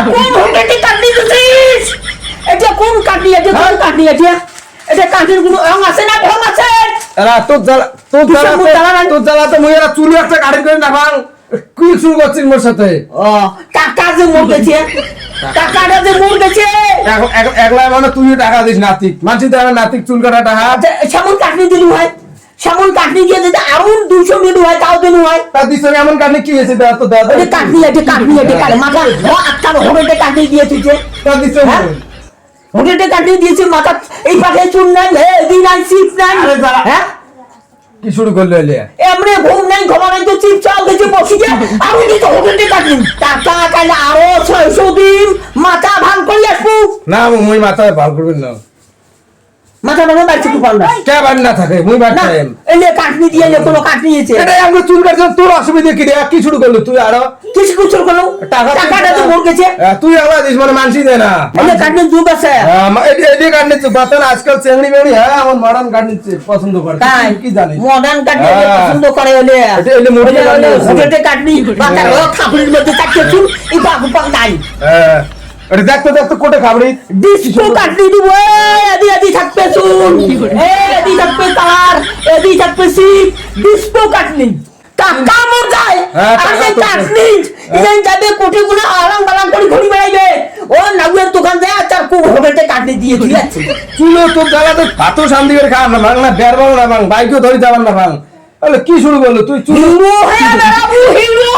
কোন হোটেলে কাটনি দিছিস এটা কোন কাটনি এটা কোন কাটনি এটা কাটনির কোনো রং আছে না ঢং আছে এরা তোর জ্বালা তো মুই এরা চুরি একটা গাড়ি করে না ভাঙ কি শুরু করছিস মোর সাথে ও টাকা যে মোর গেছে টাকাটা যে মোর গেছে একলা মানে তুই টাকা দিস নাতিক মানছি তো নাতিক চুল কাটা টাকা সামন কাটনি দিলি ভাই সামন কাটনি দিয়ে যদি আরো 200 মিনিট হয় তাও দিন হয় তা দিছ এমন কাটনি কি হয়েছে তো দাদা ওই কাটনি এটা কাটে মাথা আটকার হোটেলে কাটনি দিয়ে তুইছে তা দিছ হোটেলে কাটনি দিয়েছে মাথা এই পাশে চুন নাই এদিন নাই সিপ নাই হ্যাঁ কি শুরু করলো এলে এমনি ঘুম নাই ঘুমা নাই তো চিপ চাল গেছে বসি যে আমি কি তো হোটেলে কাটনি টাকা কালে আরো 600 দিন মাথা ভাঙ করে আসবো না মুই মাথায় ভাল করবেন না মাথা ভাঙা বাইছে তো পারনা কে বান না থাকে মুই বান না টাইম এলে কাটনি দিয়ে এলে কোনো কাটনি আছে এটা আমরা চুল কাটছ তোর অসুবিধা কি রে কি শুরু করলো তুই আরো কিছু কিছু করলো টাকাটা তো মোর গেছে তুই আলা দিস মানে মানসি দে না এলে কাটনি যুগ আছে এডি কাটনি তো বাতন আজকাল চেংড়ি মেংড়ি হ্যাঁ আমার মডার্ন কাটনি পছন্দ করে তাই কি জানিস মডার্ন কাটনি পছন্দ করে এলে এটা এলে মোটি হোটেলে কাটনি বাতার খাবড়ির মধ্যে চারটে চুল এই পাক পাক নাই হ্যাঁ আরে দেখতো কোটে খাবড়ি ডিস্কো কাটনি দিব এদি থাকবে চুল এদি থাকবে তার এদি থাকবে সিপ ডিস্কো কাটনি টাকা মোর যায় আর যে কাটনি ইদান যাবে কোটি গুলো আরাম বালাম করে ঘুরি বেড়াইবে ও নাগুয়ের দোকান যায় আর তার খুব হোটেলে কাটনি দিয়ে দিয়েছে চুলো তোর জ্বালাতে ভাতো শান্তি করে খাওয়া না ভাঙ না বের বাংলা না ভাঙ বাইকেও ধরে যাবার না ভাঙ তাহলে কি শুরু করলো তুই হিরো হয়ে বেড়াবো হিরো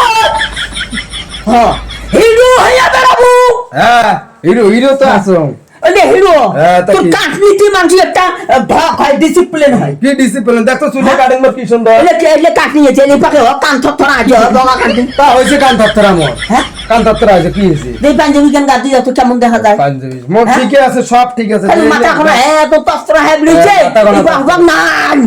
হ্যাঁ হিরো হয়ে বেড়াবো হ্যাঁ হিরো তো আছো ওলে হিরো হ্যাঁ, তা তো কি? কাটনিতে মানুষ একটা ভাগ হয় ডিসিপ্লিন হয় কি ডিসিপ্লিন দেখতো চুলে কাটিং কি সুন্দর এলে কাটনি আছে এলে পাকে কান থর আছে ডগা কাটনি তা হইছে কান তত্তরা মোর হ্যাঁ কান তত্তরা হইছে কি হইছে দেই পাঞ্জাবি কেন গাদি যত কেমন দেখা যায় পাঞ্জাবি মোর হ্যাঁ? ঠিকই আছে সব ঠিক আছে খালি মাথা এখন এত তস্ত্র হ্যাঁ বলিছে মাথা গোনা ভাগ নাই